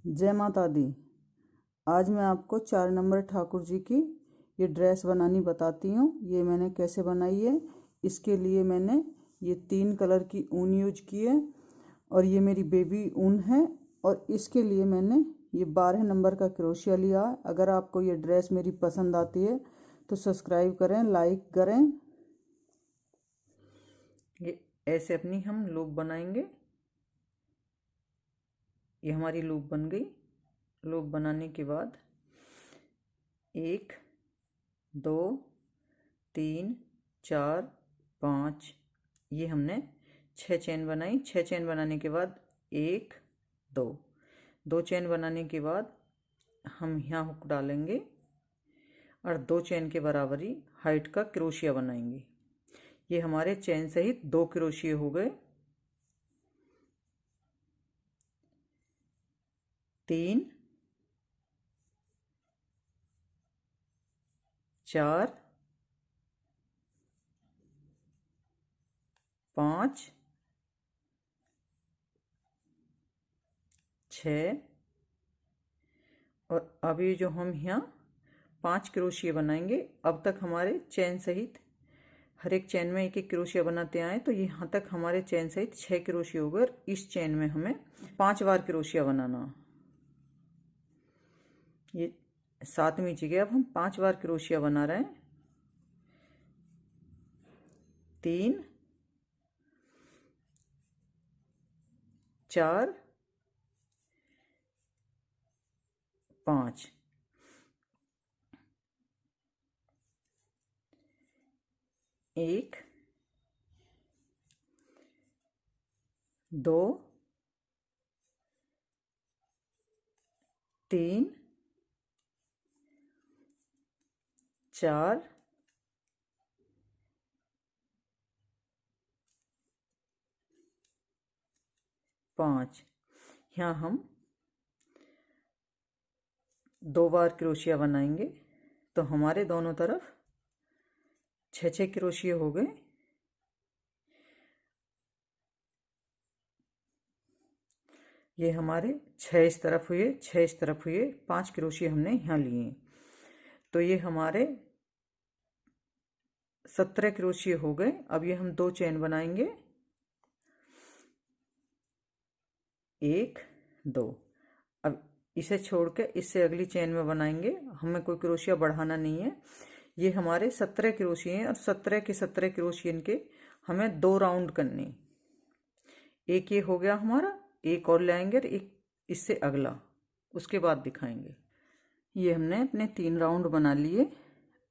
जय माता दी। आज मैं आपको 4 नंबर ठाकुर जी की ये ड्रेस बनानी बताती हूँ। ये मैंने कैसे बनाई है। इसके लिए मैंने ये 3 कलर की ऊन यूज की है और ये मेरी बेबी ऊन है। और इसके लिए मैंने ये 12 नंबर का क्रोशिया लिया। अगर आपको ये ड्रेस मेरी पसंद आती है तो सब्सक्राइब करें, लाइक करें। ये ऐसे अपनी हम लूप बनाएंगे। ये हमारी लूप बन गई। लूप बनाने के बाद 1 2 3 4 5 ये हमने 6 चेन बनाई। 6 चेन बनाने के बाद 1 2 चेन बनाने के बाद हम यहाँ हुक डालेंगे और 2 चेन के बराबरी हाइट का क्रोशिया बनाएंगे। ये हमारे चेन सहित 2 क्रोशिया हो गए। 3 4 5 6 और अब ये जो हम यहाँ 5 क्रोशिया बनाएंगे। अब तक हमारे चेन सहित हर एक चेन में एक एक क्रोशिया बनाते आए तो यहाँ तक हमारे चेन सहित 6 क्रोशिया हो गए। इस चेन में हमें 5 बार क्रोशिया बनाना। ये 7वीं जगह अब हम 5 बार क्रोशिया बना रहे हैं। 3 4 5 1 2 3 4 5 यहाँ हम 2 बार क्रोशिया बनाएंगे तो हमारे दोनों तरफ 6 क्रोशिया हो गए। ये हमारे 6 इस तरफ हुए, 6 इस तरफ हुए, 5 क्रोशिया हमने यहाँ लिए तो ये हमारे 17 क्रोशिया हो गए। अब ये हम 2 चेन बनाएंगे। 1 2 अब इसे छोड़ के इससे अगली चेन में बनाएंगे। हमें कोई क्रोशिया बढ़ाना नहीं है। ये हमारे 17 क्रोशिया हैं और 17 के 17 क्रोशियन के हमें 2 राउंड करने। एक ये हो गया हमारा, एक और लाएंगे और एक इससे अगला, उसके बाद दिखाएंगे। ये हमने अपने 3 राउंड बना लिए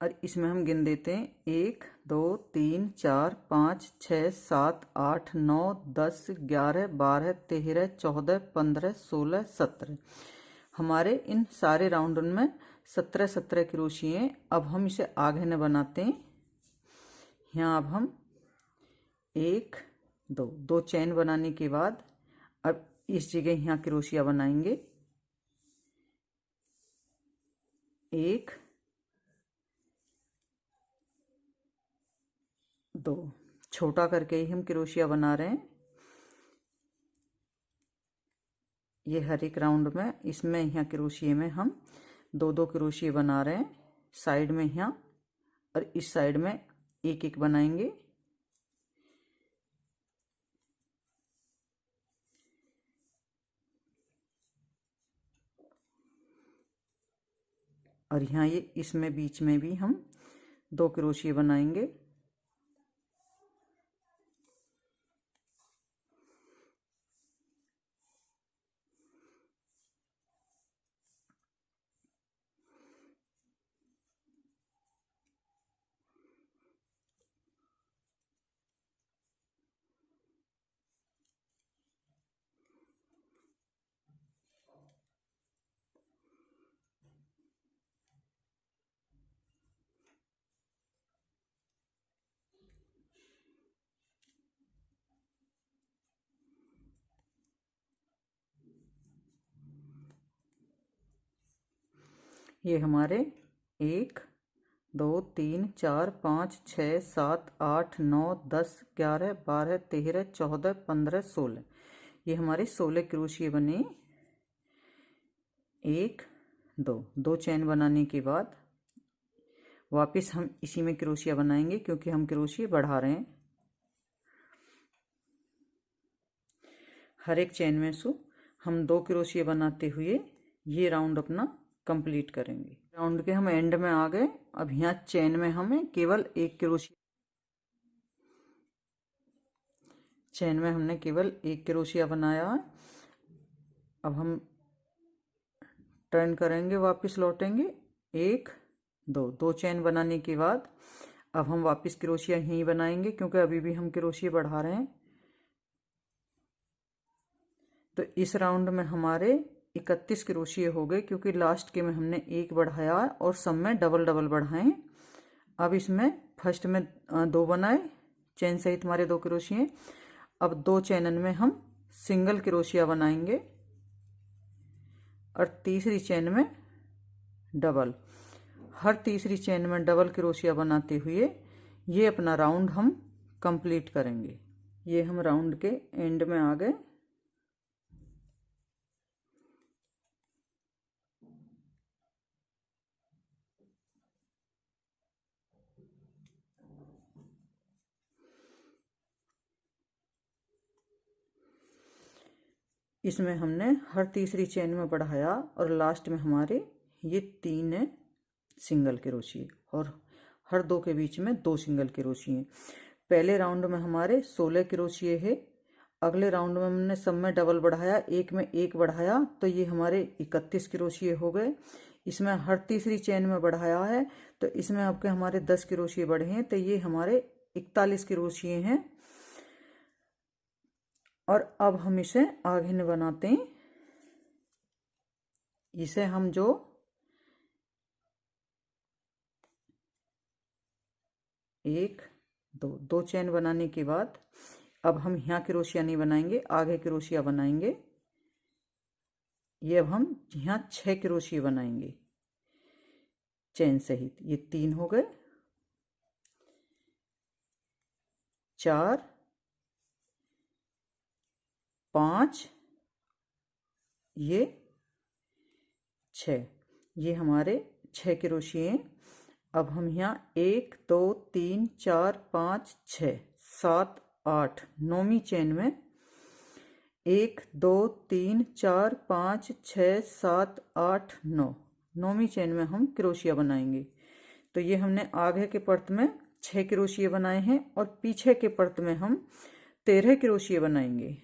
और इसमें हम गिन देते हैं 1 2 3 4 5 6 7 8 9 10 11 12 13 14 15 16 17 हमारे इन सारे राउंड में 17 क्रोशिया हैं। अब हम इसे आगे न बनाते हैं। यहाँ अब हम 1 2 चेन बनाने के बाद अब इस जगह यहाँ क्रोशिया बनाएंगे। 1 2 छोटा करके ही हम क्रोशिया बना रहे हैं। ये हर एक राउंड में इसमें यहाँ क्रोशिया में हम 2 क्रोशिया बना रहे हैं। साइड में यहाँ और इस साइड में एक एक बनाएंगे। और यहाँ ये इसमें बीच में भी हम 2 क्रोशिया बनाएंगे। ये हमारे 1 2 3 4 5 6 7 8 9 10 11 12 13 14 15 16 ये हमारे 16 क्रोशिया बने। 1 2 2 चैन बनाने के बाद वापस हम इसी में क्रोशिया बनाएंगे, क्योंकि हम क्रोशिया बढ़ा रहे हैं। हर एक चैन में से हम 2 क्रोशिया बनाते हुए ये राउंड अपना कंप्लीट करेंगे। राउंड के हम एंड में आ गए। अब यहाँ चैन में हमें केवल 1 क्रोशिया, चैन में हमने केवल 1 क्रोशिया बनाया है। अब हम टर्न करेंगे, वापस लौटेंगे। 1 2 2 चैन बनाने के बाद अब हम वापस क्रोशिया यहीं बनाएंगे, क्योंकि अभी भी हम क्रोशिया बढ़ा रहे हैं। तो इस राउंड में हमारे 31 क्रोशिया हो गए, क्योंकि लास्ट के में हमने 1 बढ़ाया और सब में डबल डबल बढ़ाए। अब इसमें फर्स्ट में 2 बनाए चैन सहित हमारे 2 क्रोशिया। अब 2 चैनन में हम सिंगल क्रोशिया बनाएंगे और तीसरी चैन में डबल। हर तीसरी चैन में डबल क्रोशिया बनाते हुए ये अपना राउंड हम कंप्लीट करेंगे। ये हम राउंड के एंड में आ गए। इसमें हमने हर तीसरी चैन में बढ़ाया और लास्ट में हमारे ये 3 है सिंगल क्रोशिया और हर 2 के बीच में 2 सिंगल क्रोशिया। पहले राउंड में हमारे 16 क्रोशिया है। अगले राउंड में हमने सब में डबल बढ़ाया, एक में 1 बढ़ाया, तो ये हमारे 31 क्रोशिया हो गए। इसमें हर तीसरी चैन में बढ़ाया है, तो इसमें आपके हमारे 10 क्रोशिया बढ़े हैं, तो ये हमारे 41 क्रोशिया हैं। और अब हम इसे आगे न बनाते हैं। इसे हम जो 1 2 चैन बनाने के बाद अब हम यहाँ क्रोशिया नहीं बनाएंगे, आगे क्रोशिया बनाएंगे। ये अब हम यहाँ 6 क्रोशिया बनाएंगे चैन सहित। ये 3 हो गए, 4 5, ये 6। ये हमारे 6 क्रोशिया हैं। अब हम यहाँ 1 2 3 4 5 6 7 8 9वीं चैन में 1 2 3 4 5 6 7 8 9 9वीं चैन में हम क्रोशिया बनाएंगे। तो ये हमने आगे के परत में 6 क्रोशिया बनाए हैं और पीछे के परत में हम 13 क्रोशिया बनाएंगे।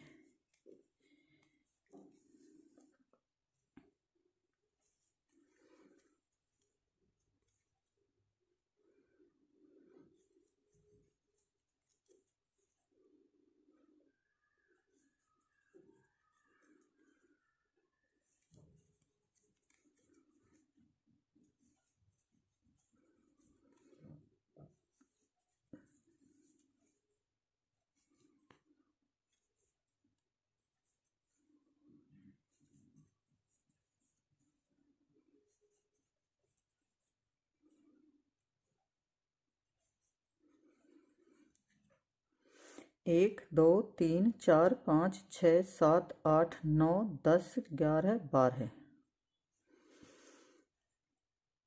एक 2 3 4 5 6 7 8 9 10 11 12,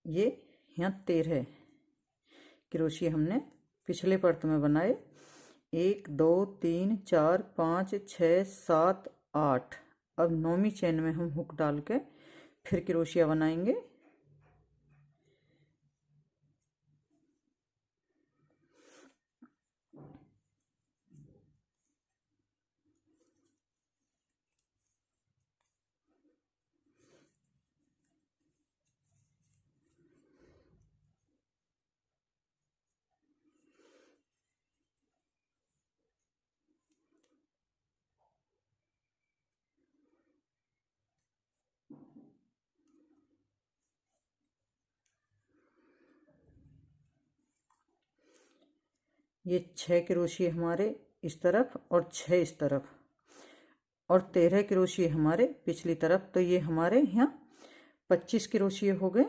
ये यहाँ 13 क्रोशिया हमने पिछले परत में बनाए। 1 2 3 4 5 6 7 8। अब 9वीं चैन में हम हुक डाल के फिर क्रोशिया बनाएंगे। ये 6 क्रोशिया हमारे इस तरफ और 6 इस तरफ और 13 क्रोशिया हमारे पिछली तरफ। तो ये हमारे यहाँ 25 क्रोशिया हो गए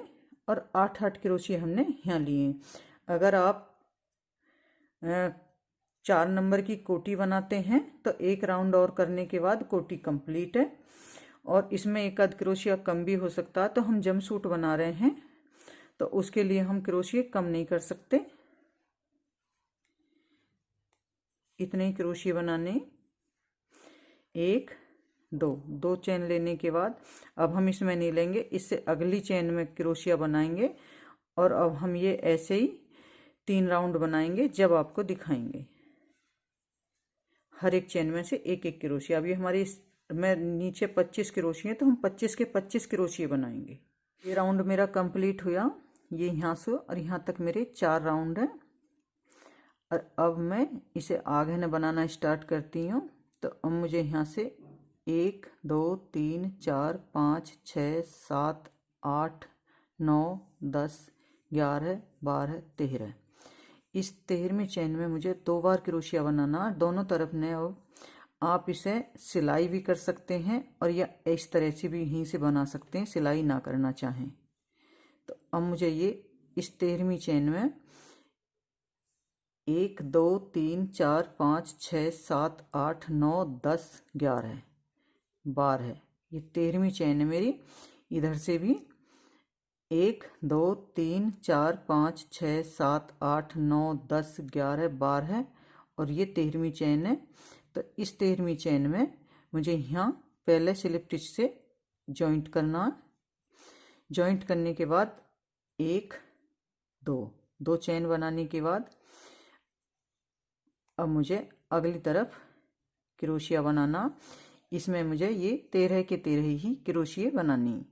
और 8 क्रोशिया हमने यहाँ लिए। अगर आप 4 नंबर की कोटी बनाते हैं तो एक राउंड और करने के बाद कोटी कंप्लीट है। और इसमें एक आध क्रोशिया कम भी हो सकता है, तो हम जंप सूट बना रहे हैं तो उसके लिए हम क्रोशिया कम नहीं कर सकते। इतने ही क्रोशिया बनाने, एक दो चेन लेने के बाद अब हम इसमें नहीं लेंगे, इससे अगली चेन में क्रोशिया बनाएंगे और अब हम ये ऐसे ही 3 राउंड बनाएंगे जब आपको दिखाएंगे। हर एक चेन में से एक एक क्रोशिया। अभी हमारी में नीचे 25 क्रोशिया है तो हम 25 के 25 क्रोशिया बनाएंगे। ये राउंड मेरा कंप्लीट हुआ, ये यहाँ से और यहाँ तक मेरे 4 राउंड हैं। और अब मैं इसे आगे न बनाना स्टार्ट करती हूँ। तो अब मुझे यहाँ से 1 2 3 4 5 6 7 8 9 10 11 12 13। इस 13वीं चेन में मुझे 2 बार क्रोशिया बनाना दोनों तरफ ने। अब आप इसे सिलाई भी कर सकते हैं और या इस तरह से भी यहीं से बना सकते हैं, सिलाई ना करना चाहें तो। अब मुझे ये इस 13वीं चेन में 1 2 3 4 5 6 7 8 9 10 11 12, ये 13वीं चेन है मेरी। इधर से भी 1 2 3 4 5 6 7 8 9 10 11 12 और ये 13वीं चेन है। तो इस 13वीं चेन में मुझे यहाँ पहले स्लिप स्टिच से जॉइंट करना है। जॉइंट करने के बाद 1 2 चेन बनाने के बाद अब मुझे अगली तरफ क्रोशिया बनाना। इसमें मुझे ये 13 के 13 ही क्रोशिया बनानी।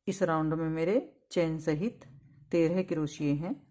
इस राउंड में मेरे चेन सहित 13 क्रोशिया हैं।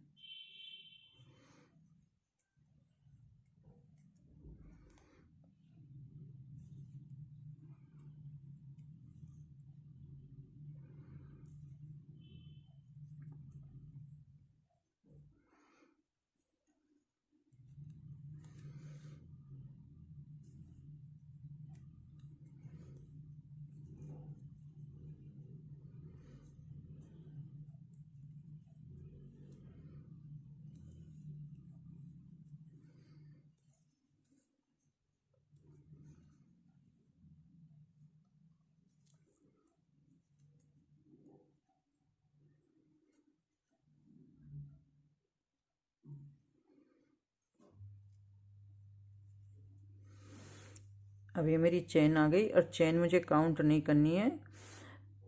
अब ये मेरी चेन आ गई और चेन मुझे काउंट नहीं करनी है,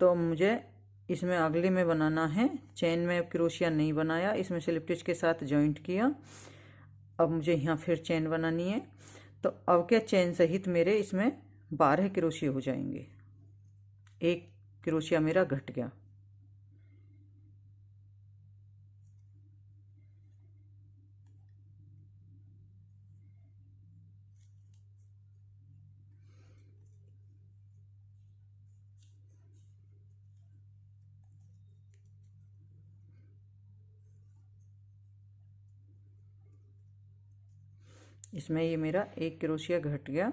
तो मुझे इसमें अगले में बनाना है। चेन में क्रोशिया नहीं बनाया, इसमें स्लिप स्टिच के साथ जॉइंट किया। अब मुझे यहाँ फिर चेन बनानी है। तो अब क्या चेन सहित मेरे इसमें 12 क्रोशिया हो जाएंगे। एक क्रोशिया मेरा घट गया। इसमें ये मेरा एक क्रोशिया घट गया।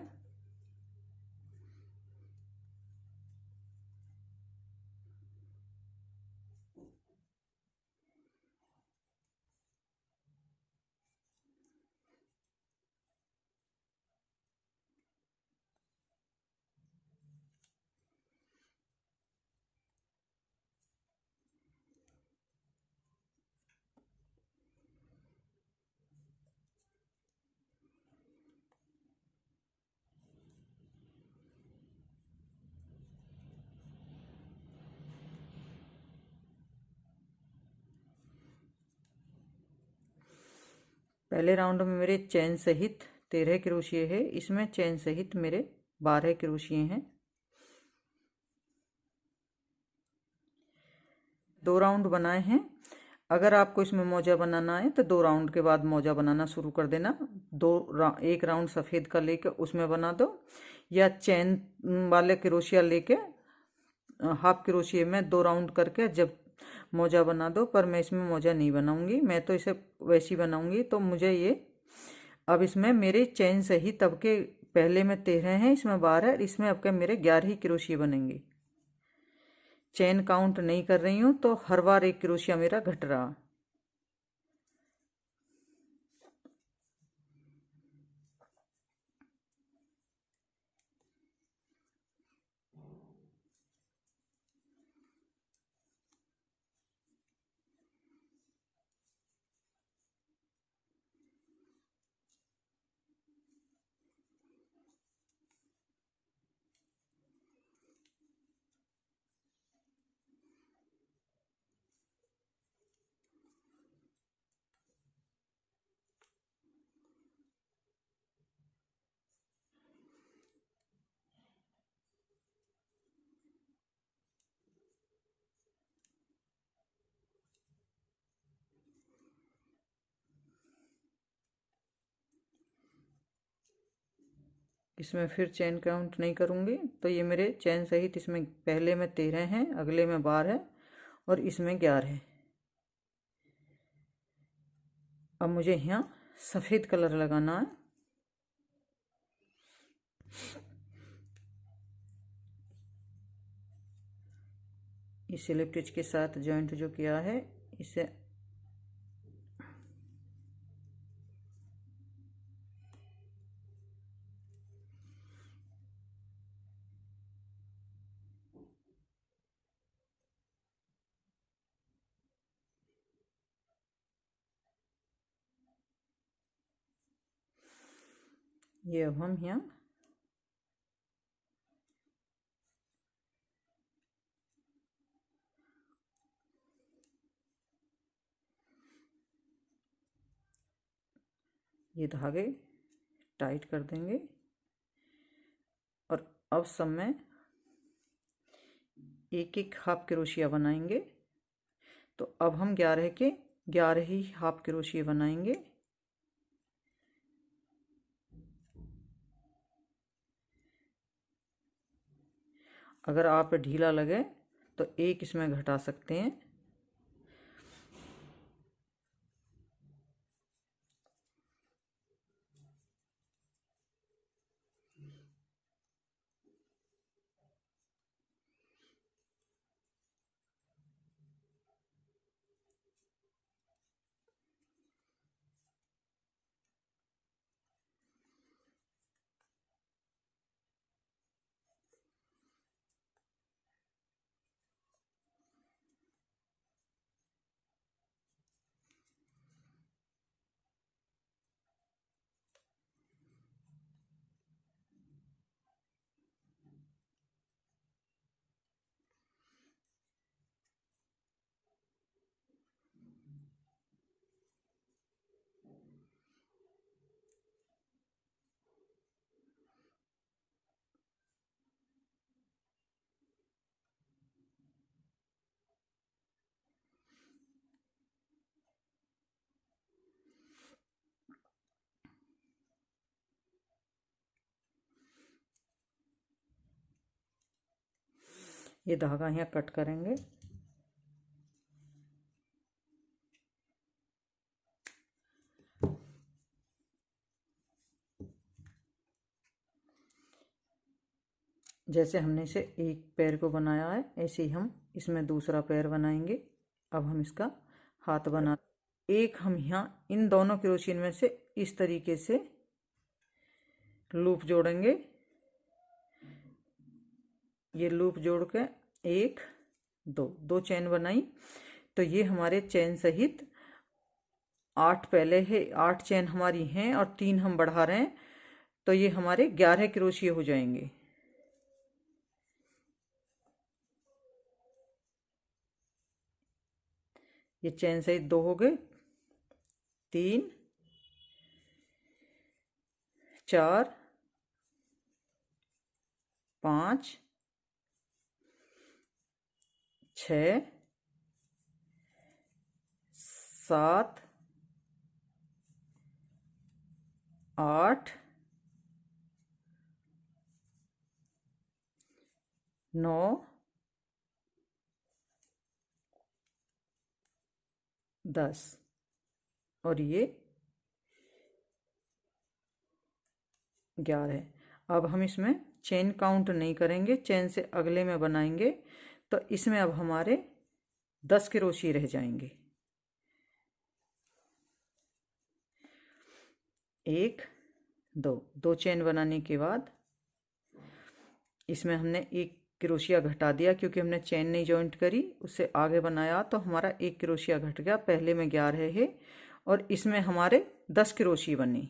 पहले राउंड में मेरे चेन सहित 13 क्रोशिया है, इसमें चेन सहित मेरे 12 क्रोशिया हैं। 2 राउंड बनाए हैं। अगर आपको इसमें मोजा बनाना है तो 2 राउंड के बाद मोजा बनाना शुरू कर देना। एक राउंड सफ़ेद का लेके उसमें बना दो, या चेन वाले क्रोशिया लेके हाफ क्रोशिया में 2 राउंड करके जब मोजा बना दो। पर मैं इसमें मोजा नहीं बनाऊंगी, मैं तो इसे वैसी बनाऊंगी। तो मुझे ये अब इसमें मेरे चेन सहित अब के पहले में 13 हैं, इसमें 12, इसमें अब के मेरे 11 ही क्रोशिया बनेंगे। चेन काउंट नहीं कर रही हूँ तो हर बार एक क्रोशिया मेरा घट रहा। इसमें फिर चेन काउंट नहीं करूँगी तो ये मेरे चेन सहित इसमें पहले में 13 हैं, अगले में 12 और इसमें 11 है। अब मुझे यहाँ सफ़ेद कलर लगाना है। इस स्लिप स्टिच के साथ जॉइंट जो किया है इसे ये अब हम यहाँ ये धागे टाइट कर देंगे और अब सब में एक एक हाफ क्रोशिया बनाएंगे। तो अब हम 11 के 11 ही हाफ क्रोशिया बनाएंगे। अगर आप ढीला लगे तो एक इसमें घटा सकते हैं। ये धागा यहाँ कट करेंगे। जैसे हमने इसे एक पैर को बनाया है ऐसे ही हम इसमें दूसरा पैर बनाएंगे। अब हम इसका हाथ बना एक हम यहाँ इन दोनों क्रोशिया में से इस तरीके से लूप जोड़ेंगे। ये लूप जोड़ के एक दो चेन बनाई तो ये हमारे चेन सहित 8 पहले है, 8 चेन हमारी हैं और 3 हम बढ़ा रहे हैं तो ये हमारे 11 क्रोशिया हो जाएंगे। ये चेन सहित 2 हो गए, 3 4 5 6 7 8 9 10 और ये 11 है। अब हम इसमें चेन काउंट नहीं करेंगे, चेन से अगले में बनाएंगे तो इसमें अब हमारे 10 क्रोशिये रह जाएंगे। 1 2 2 चेन बनाने के बाद इसमें हमने 1 क्रोशिया घटा दिया, क्योंकि हमने चेन नहीं जॉइंट करी, उससे आगे बनाया तो हमारा 1 क्रोशिया घट गया। पहले में 11 है और इसमें हमारे 10 क्रोशिये बने।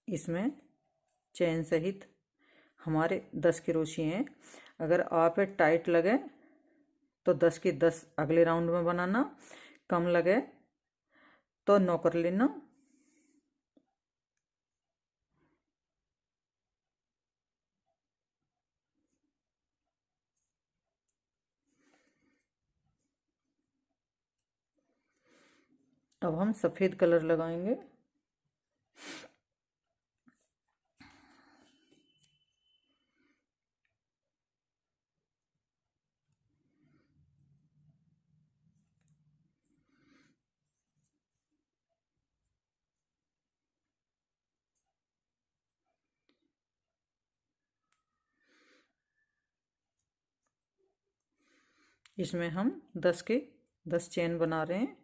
इसमें चेन सहित हमारे 10 क्रोशिये हैं। अगर आप टाइट लगे तो 10 के 10 अगले राउंड में बनाना, कम लगे तो 9 कर लेना। अब हम सफ़ेद कलर लगाएंगे। इसमें हम 10 के 10 चेन बना रहे हैं।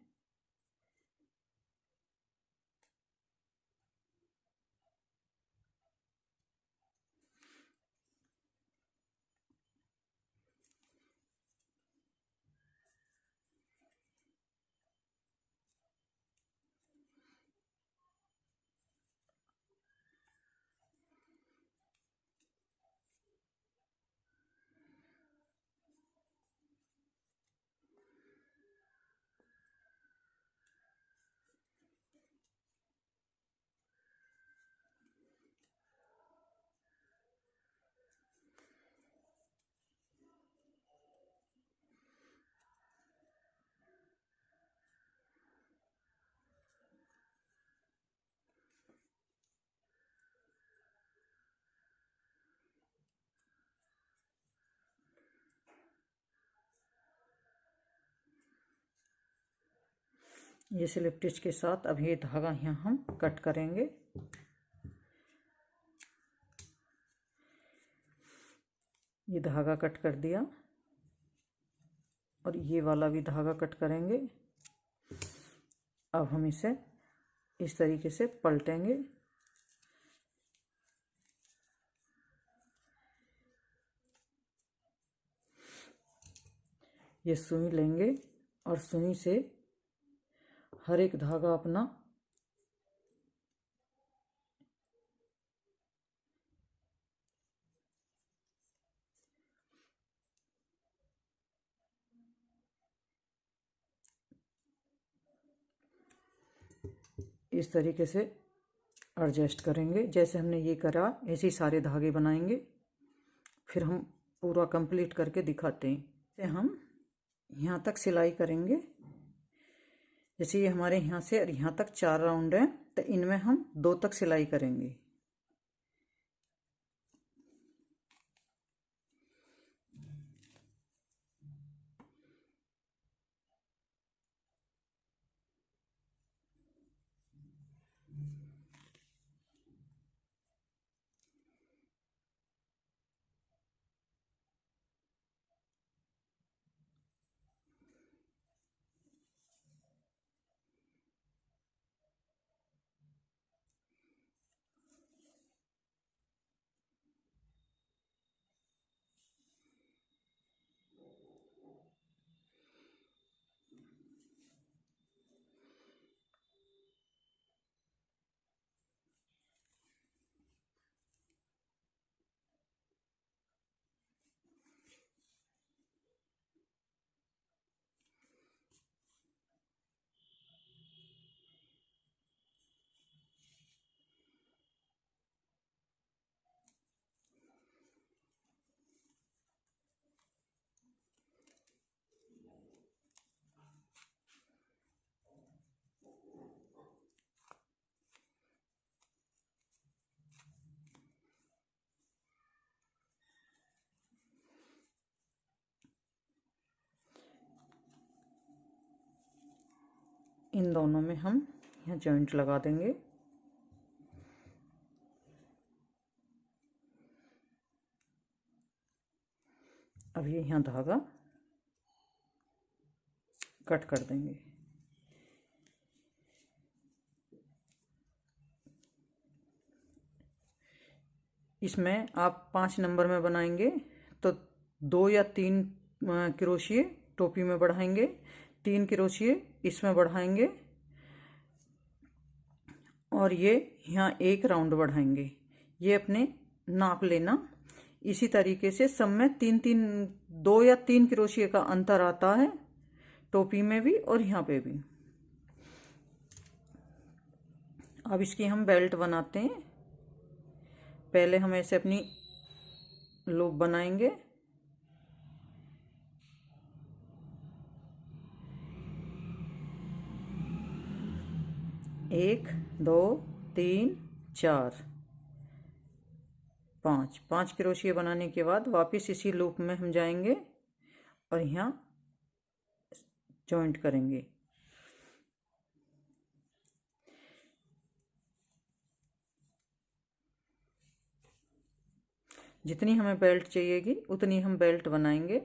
ये स्लिप स्टिच के साथ अब ये धागा यहाँ हम कट करेंगे। ये धागा कट कर दिया और ये वाला भी धागा कट करेंगे। अब हम इसे इस तरीके से पलटेंगे। ये सुई लेंगे और सुई से हर एक धागा अपना इस तरीके से एडजस्ट करेंगे। जैसे हमने ये करा ऐसे ही सारे धागे बनाएंगे, फिर हम पूरा कंप्लीट करके दिखाते हैं। जैसे हम यहाँ तक सिलाई करेंगे, जैसे ये हमारे यहाँ से और यहाँ तक 4 राउंड हैं, तो इनमें हम 2 तक सिलाई करेंगे। इन दोनों में हम यहाँ जॉइंट लगा देंगे। अब ये यहाँ धागा कट कर देंगे। इसमें आप 5 नंबर में बनाएंगे तो 2 या 3 क्रोशिये टोपी में बढ़ाएंगे, 3 क्रोशिये इसमें बढ़ाएंगे और ये यहाँ 1 राउंड बढ़ाएंगे। ये अपने नाप लेना। इसी तरीके से सब में 2 या 3 क्रोशिये का अंतर आता है, टोपी में भी और यहाँ पे भी। अब इसकी हम बेल्ट बनाते हैं। पहले हम ऐसे अपनी लूप बनाएंगे। एक, 2, 3, 4, 5 क्रोशिया बनाने के बाद वापस इसी लूप में हम जाएंगे और यहाँ जॉइंट करेंगे। जितनी हमें बेल्ट चाहिएगी उतनी हम बेल्ट बनाएंगे।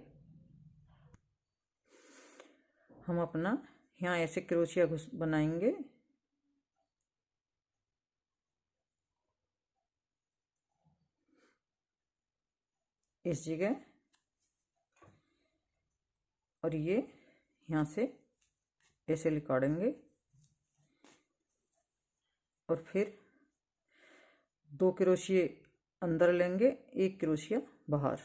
हम अपना यहाँ ऐसे क्रोशिया बनाएंगे। इस जगह और ये यहाँ से ऐसे निकालेंगे और फिर 2 क्रोशिये अंदर लेंगे, 1 क्रोशिया बाहर।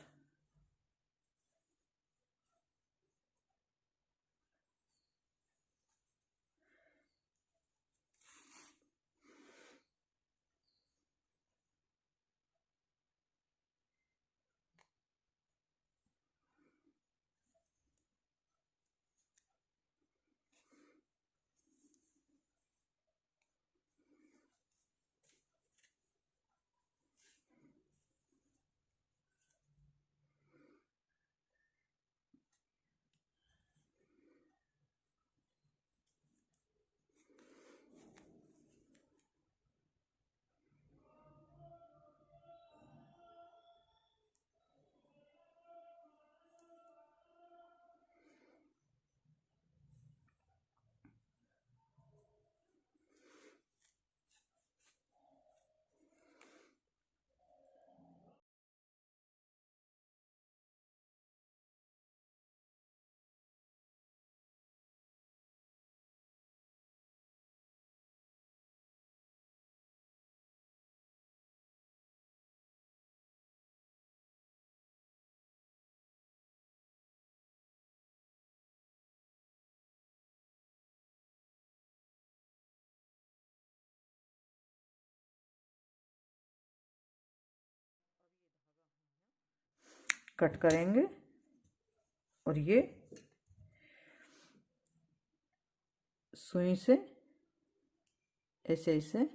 कट करेंगे और ये सुई से ऐसे ऐसे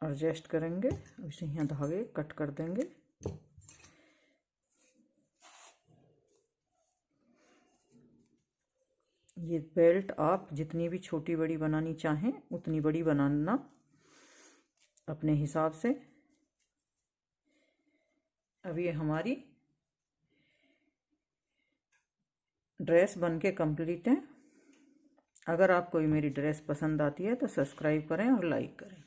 एडजस्ट करेंगे। इसे यहाँ धागे कट कर देंगे। ये बेल्ट आप जितनी भी छोटी बड़ी बनानी चाहें उतनी बड़ी बनाना अपने हिसाब से। अब ये हमारी ड्रेस बनके कंप्लीट है। अगर आपको मेरी ड्रेस पसंद आती है तो सब्सक्राइब करें और लाइक करें।